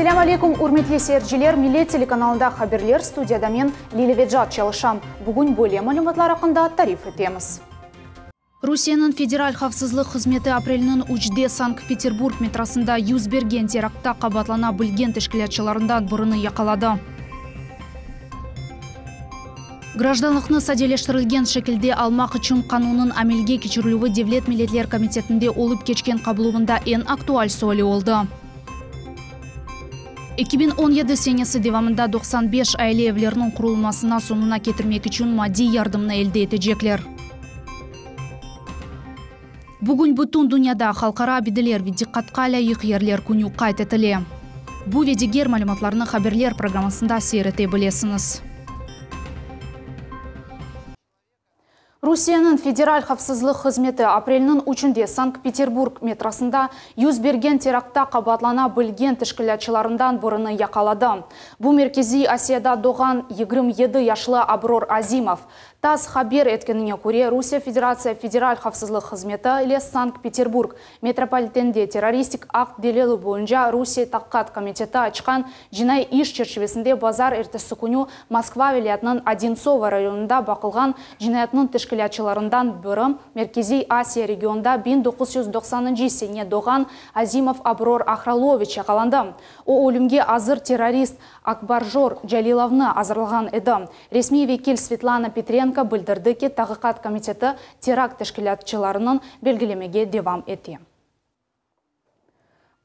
Ассаляму алейкум, урметлі серджілер, Милет телеканалында хаберлер, студияда мен Лилеведжат Чалышам. Бүгін бөле мәліматлар ақында тариф етеміз. Русияның федераль қавсызлық қызметі апрелінің учде Санкт-Петербург метросында юз берген терактта қабатлана білген тәшкілатшыларынан біріні яқалады. Гражданлықны сәделештірілген шекілде алмақ үшін қанунын әмелге кечірілуі Девлет Милетлер комитетінде олып кечкен қабылуында ең актуаль сөйлі олды. 2017 сенесі девамында 95 айле евлерінің құрылмасына сонына кетірмек үшін мади ярдымны елде етежеклер. Бүгін бүтін дүнияда халқара абиделер видиқатқа лайық ерлер күні қайт етіле. Бұл ведегер мәліматларының хаберлер программасында серете білесіңіз. Русияның федераль қавсызлық қызметі апрелінің учінде Санкт-Петербург метросында юз берген терактта қабатлана білген тәшкілатшыларынан біріні яқалады. Бұл Меркези Асияда доған 27 яшлы Аброр Азимов. Таз хабер еткеніне көре Русия Федерация федераль қавсызлық қызметі или Санкт-Петербург метрополитенде террористик акт делелі бойынша Русия таққат комитеті açқан жинай иш черчевесінде базар ертесі күні Москва вилаятының Одинцово районында бақылған жинаятның тәшкілатшыларından бірі Меркези Асия регионда 1990 сене доған Азимов Аброр Ахралович яқаланды. О өлімге азыр террорист Акбаржор Джалиловны азырлаған еді. Ресми векил Светлана Петренко білдірді ке тағықат комитеті теракт тәшкілатшыларының белгілемеге девам еті.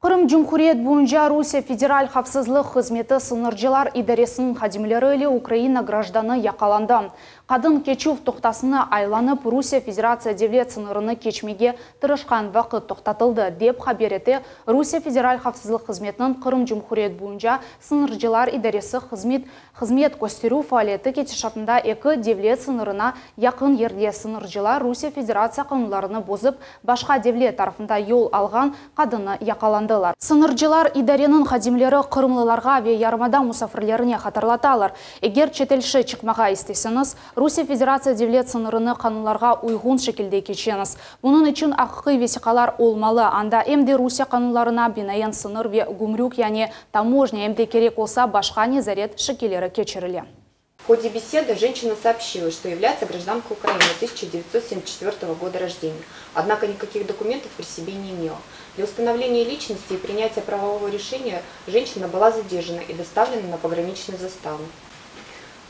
Қырым Жұмхуриет бойынша Русия федераль қавсызлық қызметі сыныржылар идаресінің қадимлері елі Украина гражданы яқаланды. Қадын кечув тоқтасына айланып Русия Федерация Девлет сынырыны кечмеге тырышқан вақыт тоқтатылды деп хабереті Русия федераль қавсызлық қызметінің Қырым Жұмхуриет бойынша сыныржылар идаресі қызмет көстеру фаалеті кетішатында екі Девлет сынырына яқын ерде сыныржылар Русия Федерация қанунларыны бозып башқа Девлет тарafында yol алған қадыны яқаланды. Сыныржылар идаренің қадимлері қырымлыларға авиаярмада мұсафірлеріне қатарлаталар. Егер четелші чықмаға істесіңіз, Русия Федерация Девлет сынырыны қанунларға ұйғын шекілде кеченіз. Бұның үшін аққы весиқалар олмалы. Анда әмде Русия қанунларына бинайын сыныр ве гумрюк, яне таможня әмде керек олса башқа незарет шекелері кечірілі. В ходе беседы женщина сообщила, что является гражданкой Украины 1974 года рождения, однако никаких документов при себе не имела. Для установления личности и принятия правового решения женщина была задержана и доставлена на пограничную заставу.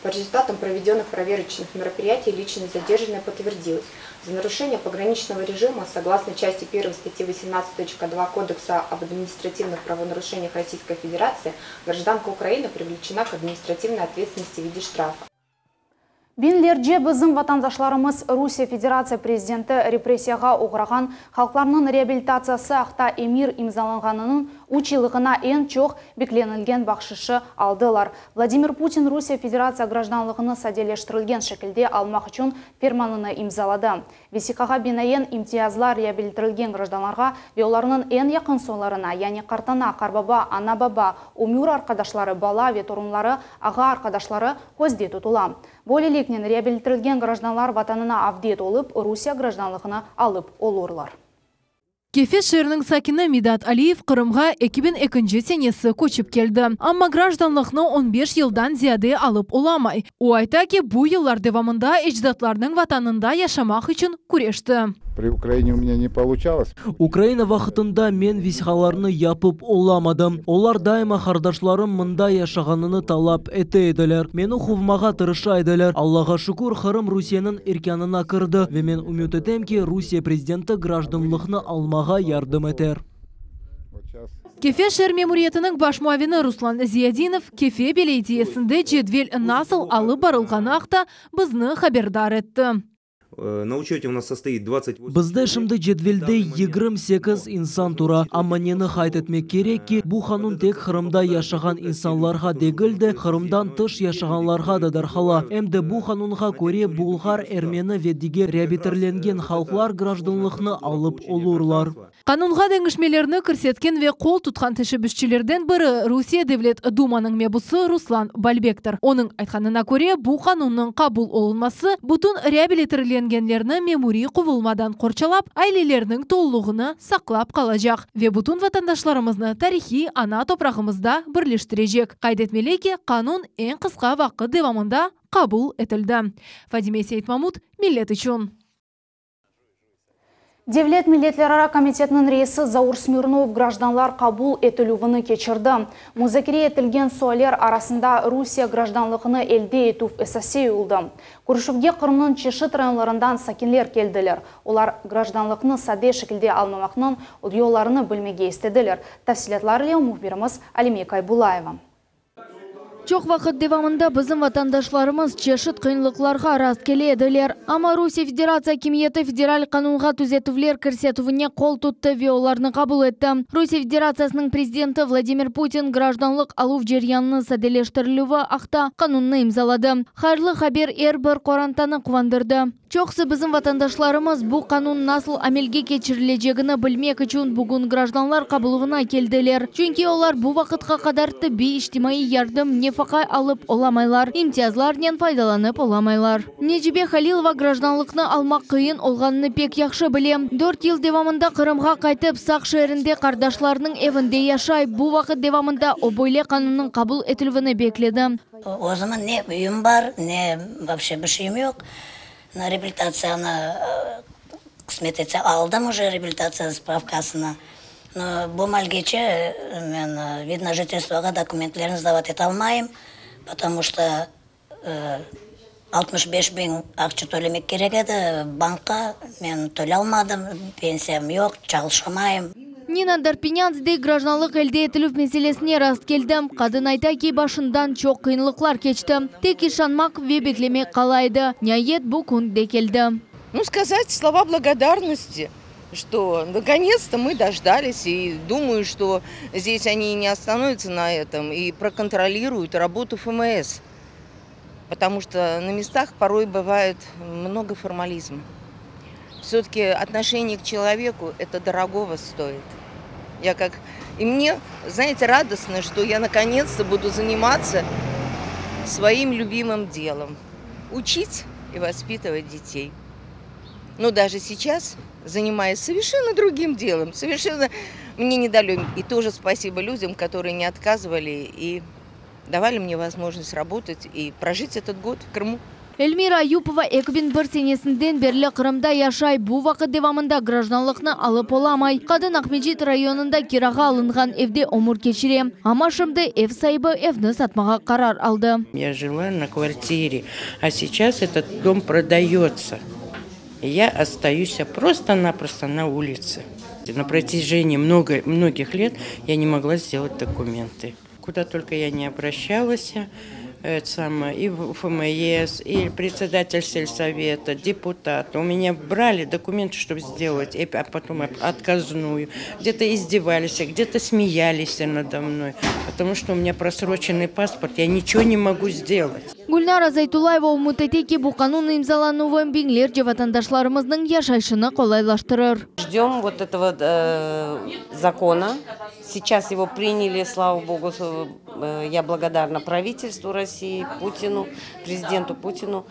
По результатам проведенных проверочных мероприятий личность задержанной подтвердилась. За нарушение пограничного режима, согласно части 1 статьи 18.2 Кодекса об административных правонарушениях Российской Федерации, гражданка Украины привлечена к административной ответственности в виде штрафа. Бенлерде біздің ватандашларымыз Русия Федерация президенті репрессияға оғыраған халықларының реабилитациясы ақта эмир имзаланғанының училығына ең чоқ бекленілген бақшышы алдылар. Владимир Путин Русия Федерация гражданлығыны сәделештірілген шекілде алмақ үшін ферманыны имзалады. Весиқаға бинайын имтиязлар реабилитірілген гражданларға веоларының ең яқын соларына, яғни қартана, қарбаба, ана-баба, умюр арқадашлары, бала, веторумлары, аға арқадашлары көзде тұтыла. Болелекнен реабилитірілген гражданлар ватанына авдет олып, Русия гражданлығына алып олурлар. Кефес шерінің сакины Медат Алиев Қырымға 2002 сенесі көчіп келді. Амма гражданлықны 15 елдан зияде алып оламай. О айта ки бұл еллар девамында еждатларының ватанында яшамақ үшін күрешті. При Украине у меня не получалось. Украина вақытында мен висхаларны япып оламадым. Олар дайма қардашларым мында яшағаныны талап етейділер. Мені хувмаға тырышайдылар. Аллаға шүкір Қырым Русияның иркянына кірді. Ве мен үміт етем ки Русия президенті гражданлықны алмаға ярдым етер. Кефе шер мемуриетінің баш муавины Руслан Зиядинов Кефе белейдиесінде жедвел насыл алы барылғаны ақта бізні хабердар етті. На учете у нас состоит 28... Бізде шымды жедвелде 28 инсан тура. Амма нені хайт етмек керек ки, бұл қанун тек Қырымда яшаған инсанларға дегілді, Қырымдан тыш яшағанларға да дархала. Әмді бұл қанунға көре бұлғар, әрмені ведіге реабилитирленген халқлар гражданлықны алып олурлар. Қанунға дәңішмелеріні көрсеткен ве қол тұтқан тәшібісшілерден бірі Русия Девлет Думаның мебусы Руслан Бальбектір. Оның айтқанына көре бұл қанунның қабыл олынмасы бұтын реабилитирленген жәбірленгенлерні мемури құбылмадан қорчалап, айлелерінің толлығыны сақлап қалажақ. Ве бұтын ватандашларымызны тарихи ана топрағымызда бірлештірежек. Қайдетмелеке қанун ең қысқа вақыт девамында қабыл етілді. Фадиме Сейтмамут, Миллет үшін. Девлет миллетлері комитетінің рейсі Заур Смирнов гражданлар қабул етілуіні кечірді. Музакире етілген суалер арасында Русия гражданлықыны елде етув әсәсе ұлды. Күрішівге Қырымның чешіт районларынан сакинлер келділер. Олар гражданлықыны саде шекілде алмамақның ұдиоларыны білмеге істеділер. Тәфсилетларылы мұхбиріміз Алимей Кайбулаева. Çok vaqt devamında bizim vatandaşlarımız çeşit kıyınlıklarga rast kelediler. Ama Rusya Federatsiya Kimiyeti federal kanunga түзетулер көрсетуіне qol tuttu ve onlarını kabul etti. Rusya Federatsiyasының президенті Владимир Путин гражданлық алу жерянны sadeleştirilüvі ақта kanunны imzaladı. Hayırlı haber bir qorantаны quvandırdı. Çoxсы bizim vatandaşlarımız bu kanun nasıl amelge keçirileceğini bilmek için bugün gражданлар kabuluna keldiler. Çünkü onlar bu vaqtqa kadar tıbbi ijtimai yardım nefaka alıp olamaylar, imtiyazlardan faydalanıp olamaylar. Necibe Halilova gражданлықны almak kıyın olganını pek yaxşı bilem. 4 yıl devamında Kırımga qaytıp Saq şehrinde kardeşlerinin evinde yaşay. Bu vaqt devamında o böyle kanunun kabul etilivini bekledim. O zaman ne uyum var, ne вообще bir şeyim yok. На реабилитацияны кысмет etse aldım уже реабилитация справкасына. Но bu malgече мен вид на жительствоға документтерін сдавать ете алмайым, потому что 65 000 ақша төлемек керек еді банкқа, мен төле алмадым, пенсиям yok, çalışamайым. Nina Darpinyans'de gражданлық elde etilip meselesine rast geldim. Kadın ayta ki başından çok kıyınlıklar geçti. Tek işanmak ve beklemek kalaydı. Nihayet bu gün de geldi. Ну, сказать слова благодарности, что наконец-то мы дождались, и думаю, что здесь они не остановятся на этом и проконтролируют работу ФМС. Потому что на местах порой бывает много формализма. Все-таки отношение к человеку это дорогого стоит. И мне, знаете, радостно, что я наконец-то буду заниматься своим любимым делом. Учить и воспитывать детей. Но даже сейчас, занимаясь совершенно другим делом, совершенно мне не дали. И тоже спасибо людям, которые не отказывали и давали мне возможность работать и прожить этот год в Крыму. Эльмира Аюпова 2001 senesinden beri Kırım'da yaşay. Bu vakit devamında gражданлықны alıp olamay. Kadın Ahmedjit rayonunda kiraga alıngan evde umur geçirem. Ama şimdi ev sahibi evini satmağa karar aldı. Я жила на квартире, а сейчас этот дом продается. Я остаюсь просто-напросто на улице. На протяжении многих лет я не могла сделать документы. Куда только я не обращалась, и в ФМС, и председатель сельсовета, депутат. У меня брали документы, чтобы сделать, а потом отказную. Где-то издевались, где-то смеялись надо мной, потому что у меня просроченный паспорт, я ничего не могу сделать. Gulnara Zaytulaeva umut ете ki bu kanun imzalanуы binlerce vatandaşlarımızın yaşayışını kolaylaştırır. Ждем вот этого закона. Сейчас его приняли, слава богу, я благодарна правительству России, Путину, президенту Путину.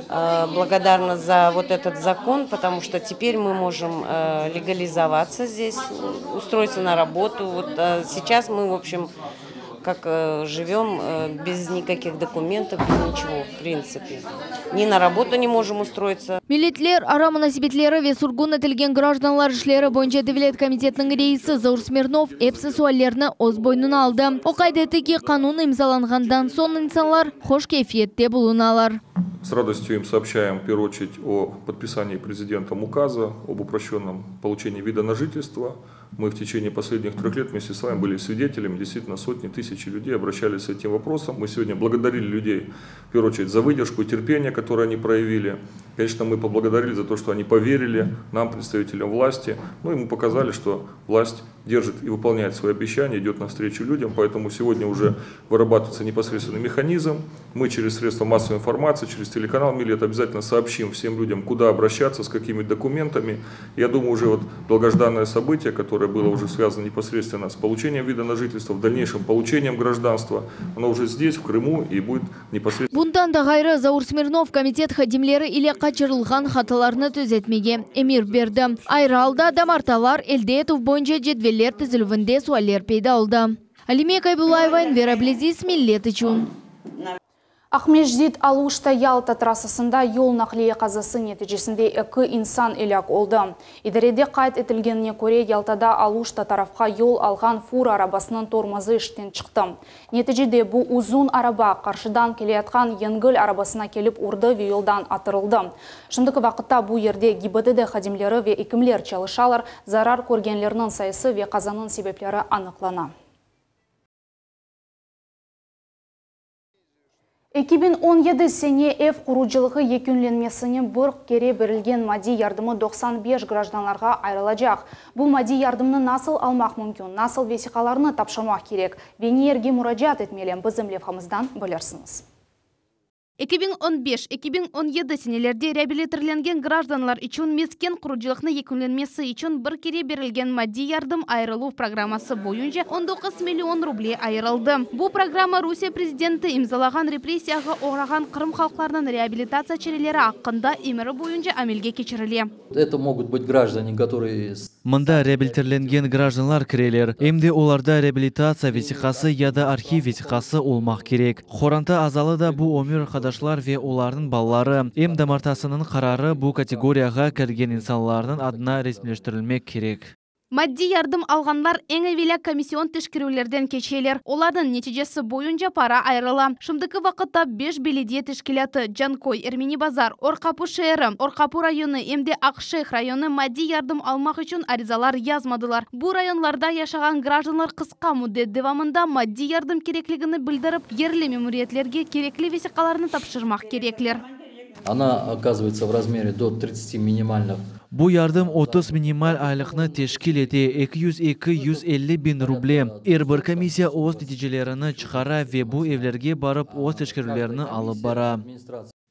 Благодарна за вот этот закон, потому что теперь мы можем легализоваться здесь, устроиться на работу. Вот сейчас мы, в общем, как живем без никаких документов, без ничего, в принципе. Ни на работу не можем устроиться. Milletler ara münasibetleri ve surgun etilgen gражданлар işleri boyunca Devlet Komitetinin reisi Заур Смирнов hepsi suallerini öz boynuna aldı. O kaydetti ki kanun imzalangandan sonra insanlar hoş keyfiyette bulunalar. С радостью им сообщаем, в первую очередь, о подписании президентом указа об упрощенном получении вида на жительство. Мы в течение последних 3 лет вместе с вами были свидетелями, действительно сотни тысяч людей обращались с этим вопросом. Мы сегодня благодарили людей, в первую очередь, за выдержку и терпение, которое они проявили. Конечно, мы поблагодарили за то, что они поверили нам, представителям власти. Ну и мы показали, что власть держит и выполняет свои обещания, идет навстречу людям. Поэтому сегодня уже вырабатывается непосредственный механизм. Мы через средства массовой информации, через телеканал Миллет обязательно сообщим всем людям, куда обращаться, с какими документами. Я думаю, уже вот долгожданное событие, которое которое было уже связано непосредственно с получением вида на жительство, в дальнейшем получением гражданства, оно уже здесь, в Крыму, и будет непосредственно... Bundan da gayrı Заур Смирнов комитет хадимлері ile kaçırılған хатыларны түзетмеге эмир берді. Айралда дамарталар элдетов бойынша жетвелер тізілуінде суалер пейда oldu. Алиме Кайбулаева, Энвер Аблезис, Миллет үшін. Ахмеждит Алушта Ялта трассасында yol нақлие қазасы нәтижесінде 2 инсан елек oldu. Идареде қайт етілгеніне көре Ялтада Алушта тарафқа yol алған фур арабасының тормозы іштен шықты. Нәтижеде бұл uzun араба қаршыдан келеятқан енгіл арабасына келіп ұрды ве yolдан атырылды. Шымдық вақытта бұл ерде ГИБДД хадимлері ве икімлер чалышалар, зарар көргенлерінің сайысы ве қазаның себеплері анықлана. 2017 сене F құруcılığı yekünlenmesine bir kere verilgen maddi yardımı 95 гражданларға ayrılacak. Bu maddi yardımını nasıl almak mümkün, nasıl vesikalarını tapşırmak gerek ve nereye müracaat etmeli bizim levhamızdan bilirsiniz. 2015-2017 senelerde реабилитирленген гражданлар için mesken kuruculuğuna yekünlenmesi için bir kere verilgen maddi yardım ayrılу programması boyunca 19 milyon ruble ayrıldı. Bu programma Rusya prezidenti imzalagan repressiyaga uğragan Kırım halklarının реабилитация çareleri hakkında emiri boyunca amelge geçirildi. Это могут быть граждане, которые... Мында реабилитирленген гражданлар кірелер. Эмде оларда реабилитация весихасы яда архив весихасы олмақ керек. Хоранта азалы да бу өмір arkadaşlar ve олардың баллары. Эм дамартасының қарары бу категорияға кірген инсанлардың адына ресмилештірілмек керек. Maddi yardım alganlar en evvela komisyon teşkillerden keçeler. Onların neticesi boyunca para ayrıla. Şimdiki vakitte 5 belediye teşkilatı Cankoy, Ermeni Bazar, Orkapu şehri, Orkapu rayonu, emde Akşehir rayonu maddi yardım almak için arizalar yazmadılar. Bu rayonlarda yaşayan gражданlar kısa müddet devamında maddi yardım gerekligini bildirip yerli memuriyetlerge gerekli vesikalarını tapşırmak gerekler. Она оказывается в размере до 30 минимальных. Bu yardım 30 minimal aylıqını teşkil ete 200-250 bin ruble. Bir komissiya o'z neticelerini çıkara ve bu evlerge barıp o'z teşkirlerini alıp bara.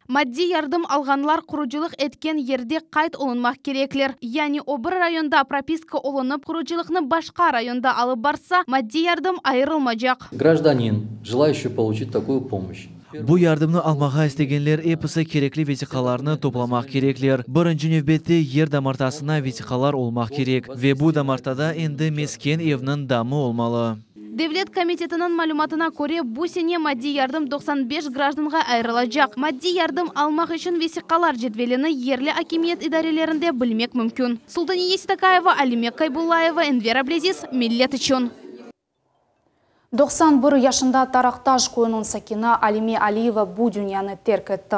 Maddi yardım alganlar kuruculuk etken yerde kayıt olunmak gerekler. Yani o bir rayonda propiska olunup kuruculukны başka rayonda alıp barsa maddi yardım ayrılmayacak. Гражданин, желающий получить такую помощь. Bu yardımını almağa istegenler episi gerekli vesikalarını toplamak gerekler. Birinci növbette yer damartasına vesikalar olmak gerek ve bu damartada endi mesken evinin damı olmalı. Devlet Komitetinin malumatına göre bu sene maddi yardım 95 гражданға ayrılacak. Maddi yardım almak için vesikalar cetvelini yerli hakimiyet idarelerinde bilmek mümkün. Sultaniye Istakayeva, Alime Kaybullaeva, Enver Ablezis, Millet için. 91 yaşında Taraktaş koyunun sakini Alime Aliyeva bu dünyanı terk etti.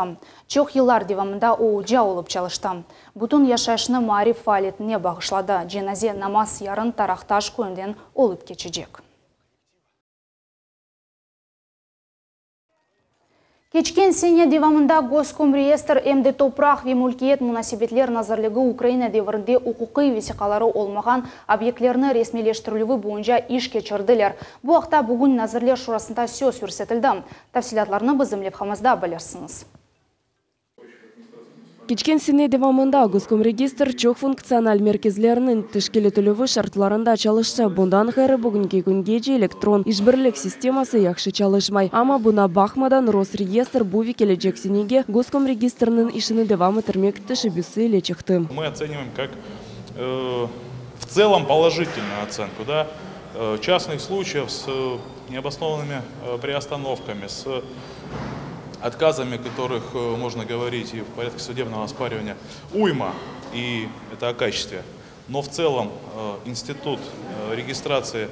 Çok yıllar devamında oğulca olup çalıştı. Bütün yaşayışını marif faaliyetine bağışladı. Cenaze namaz yarın Taraktaş koyundan olup geçecek. Keçken sene devamında Госкомреестр emde toprak ve mülkiyet münasebetler nazarlığı Ukrayna devrinde hukuki vesikaları olmagan obyektlerini resmileştirilüvi boyunca iş geçirdiler. Bu haqda bugün Nazirler Şurasında söz көрсетілді. Tafsilatlarını bizim levhamızda bilirsiniz. Keçken sene devamında Госкомрегистр çok funksional merkezlerinin teşkil etülüvü şartlarında çalıştı. Bundan geri bugünkü güngece elektron işbirlik sistemasi yaxşı çalışmay. Ama buna bakmadan Rosreestr bu ve gelecek senege Госкомрегистрның işini devam ettirmek teşebbüsü ile çıktı. Мы оцениваем как в целом положительную оценку, да, частных случаев с необоснованными приостановками, с отказами, которых можно говорить и в порядке судебного оспаривания, уйма, и это о качестве. Но в целом институт регистрации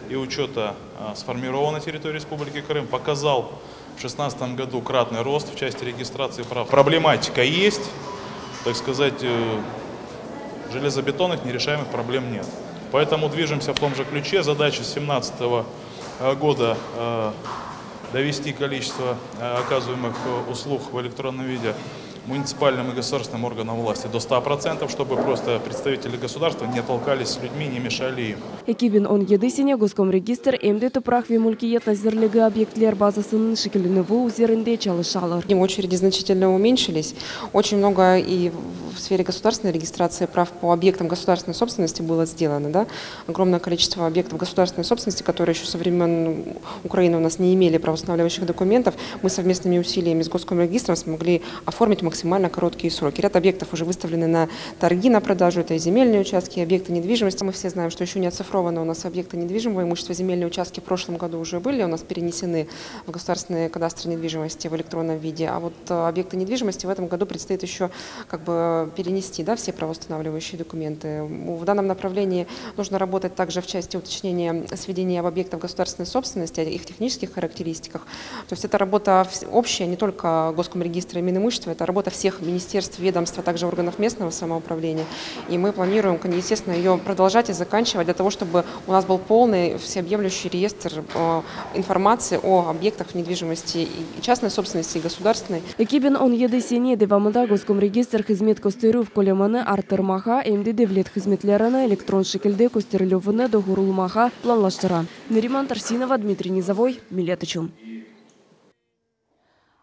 и учета сформирован на территории Республики Крым, показал в 2016 году кратный рост в части регистрации прав. Проблематика есть, так сказать, железобетонных нерешаемых проблем нет. Поэтому движемся в том же ключе. Задача с 2017 года довести количество оказываемых услуг в электронном виде муниципальным и государственным органам власти до 100%, чтобы просто представители государства не толкались с людьми, не мешали им. 2017 Госкомрегистр эмди тупрах ве мулкиет назирлиги объектлер базасының шекеленуі üzerinde çalışалар. Очереди значительно уменьшились. Очень много и в сфере государственной регистрации прав по объектам государственной собственности было сделано. Да? Огромное количество объектов государственной собственности, которые еще со времен Украины у нас не имели правоустанавливающих документов, мы совместными усилиями с Госкомрегистром смогли оформить максимально короткие сроки. Ряд объектов уже выставлены на торги, на продажу. Это и земельные участки, и объекты недвижимости. Мы все знаем, что еще не оцифрованы у нас объекты недвижимого имущества. Земельные участки в прошлом году уже были, у нас перенесены в государственные кадастры недвижимости в электронном виде. А вот объекты недвижимости в этом году предстоит еще перенести, да, все правоустанавливающие документы. В данном направлении нужно работать также в части уточнения сведений об объектах государственной собственности, о их технических характеристиках. То есть это работа общая, не только Госкомрегистра и Минимущества, это работа всех министерств, ведомств, а также органов местного самоуправления. И мы планируем, естественно, ее продолжать и заканчивать для того, чтобы у нас был полный, всеобъемлющий реестр информации о объектах недвижимости и частной собственности, и государственной. 2017 сене девамында Госкомрегистр хизмет көстеру көлемін артырмаға, эмди девлет хизметлеріні электрон шекелде көстерілуіні доғырылмаға планлаштыра. Нариман Тарсинова, Дмитрий Низовой, Милет үшін.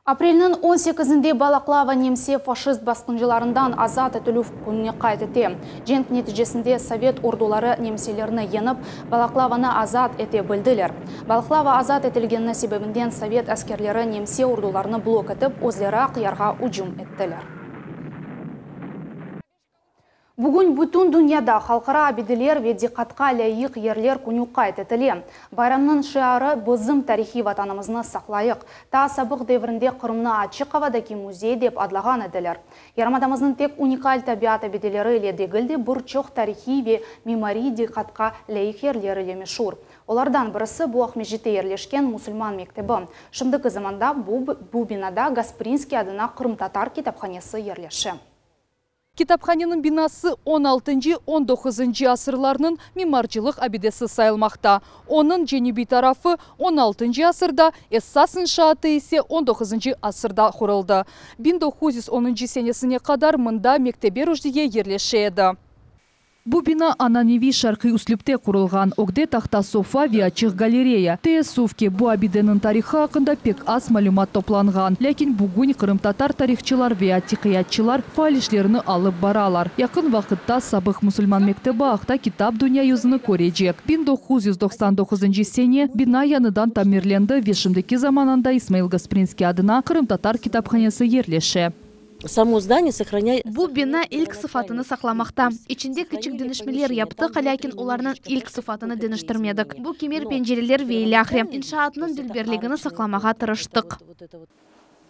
Апрелінің 18-інде Балаклава немсе фашист басқыншыларынан азат етілу күніне қайтыте. Женг нәтижесінде совет ордулары немселеріні еніп, Балаклаваны азат ете білділер. Балаклава азат етілгені себебінден совет әскерлері немсе ордуларыны блок етіп, өзлері қиярға ұжым еттілер. Бүгін бүтін дүнияда халқара абиделер ве диқатқа лайық ерлер күнуққа ететіле. Байрамның шиары бізім тарихи ватанымызны сақлайық. Та сабық девірінде Қырымны Ачық Авадаки музей деп адлаған еділер. Ярмадамыздың тек уникаль табиат абиделері еле дегілді бір чоқ тарихи ве мемори диқатқа лайық ерлер еле мешур. Олардан бірісі Буақ межеті ерлешкен мұсылман мектебі. Шымдық заманда бұл бинада Гаспринский адына Қырым татар китапханесі ерлеші. Китапханенің бинасы 16-19 асырларының мемарчылық абидесі сайылмақта. Оның женеби тарафы 16 асырда, эссас иншааты есе 19 асырда құрылды. 1910 сенесіне қадар мұнда мектебе руждие ерлешеді. Бұл бина ананеви шарқи үсліпте құрылған. Огде тақта софа ве ачық галерея. Суфке бұл абиденің тарихы ақында пек аз малюмат топланған. Ләкин бүгін Қырым татар тарихчылар ве атиқиятчылар фаалишлеріні алып баралар. Яқын вақытта сабық мұсылман мектебі ақта китап дүния юзыны көрежек. 1999 сене бина яныдан тамирленді вешімдекі заманында Исмаил Гаспринский адына Қырым татар китапханесі ерлеше. Само здание сохраняет... Бұл бина илк сыфатыны сақламақта. Ичінде кічік дінішмелер япты, қалякин оларынан илк сыфатыны дініштірмедік. Бұл кемер пенжерелер вейлі ақре. Иншаатының дүлберлігіні сақламаға тырыштық.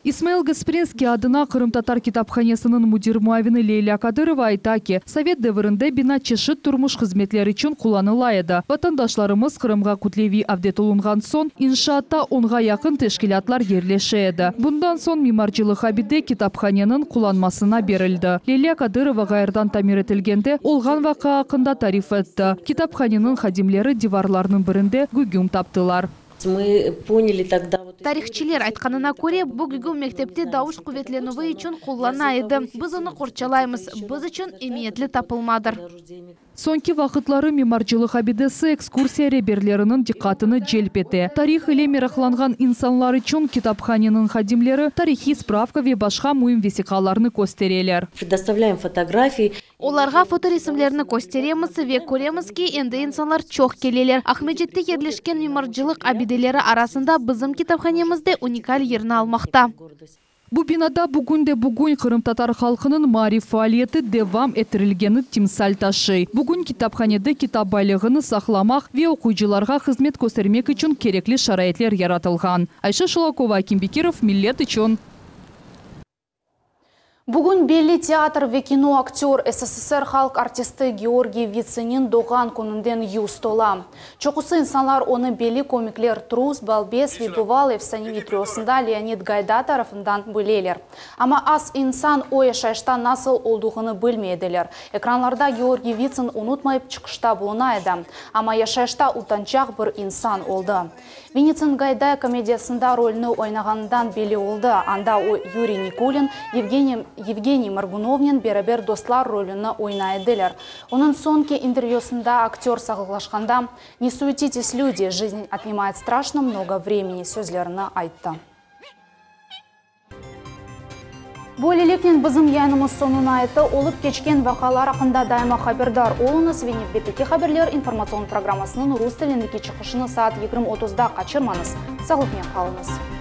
Исмаил Гаспринский адына Қырым татар китапханесінің мудир муавины Лейля Кадырова айтаки, совет дәвірінде бина чешіт тұрмыш қызметлер үшін құланылайды. Ватандашларымыз Қырымға күтлеви авдет олынған сон, иншаатта онға яқын тешкілятлар ерлешеді. Бұндан сон мемарчылық абиде китапханенің құланмасына берілді. Лейля Кадырова ғайырдан тамир етілгенде олған вақа ақында тариф етті. Китапханенің хадимлері диварларының бірінде гүгім таптылар. Мы поняли тогда... Тарихчилер айтқанына көре, бұл гүгім мектепте дауыш құветленуі үшін қоллана еді. Біз оны қорчалаймыз, біз үшін имеетлі тапылмадыр. Сонки вақытлары мемарчылық абидесі экскурсия реберлерінің диқатыны желпеті. Тарих иле мерақланған инсанлар үшін китапханенің хадимлері тарихи справка ве башқа муим весиқаларны көстерелер. Предоставляем фотографии. Оларға фоторесімлеріні көстереміз ве көреміз ке енді инсанлар чоқ келелер. Ахмеджетте ерлешкен мемарчылық абиделері арасында бізім китапханемізде уникаль ерні алмақта. Бұл бинада бүгінде Қырым татар халқының мариф фаалиеті девам етірілгені тимсал ташы. Бүгін китапханеде китап байлығыны сақламақ ве оқуйжыларға қызмет көстермек үшін керекли шарайетлер яратылған. Айша Шулакова, Кимбекиров, Миллет үшін. Бүгін белі театр ве кино актер СССР халық артисті Георгий Вицинин доған күнінден юстола. Чоқысы инсанлар оны белі комиклер Трус, Балбес, Вибувал, Евсани Трёсында Леонид Гайда тарафындан бөлелер. Ама аз инсан ой шайшта насыл олдуғыны бөлмейділер. Экранларда Георгий Вицин ұнытмайып чықышта болынайды. Ама яшайшта ұлтанчақ бір инсан олды. Венециан Гайдай комедиясында рөліні ойнағандан белі олды. Анда Юрий Никулин, Евгений Маргуновнен беребер достлар рөліні ойнайдылар. Оның сонки интервьюсында актер сағылғашқанда «Не суетитесь, люди, жизнь отнимает страшно много времени» сөзлеріні айтты. Бөлелекнен бізім яйнымыз сонuna айты, олып кечкен вақалар ақында дайма хабердар. Олыңыз Венет бетеке хаберлер информацион программасының рус тіліндегі чықышыны саат 20:30-да қачырмаңыз. Сағылықмен қалыңыз.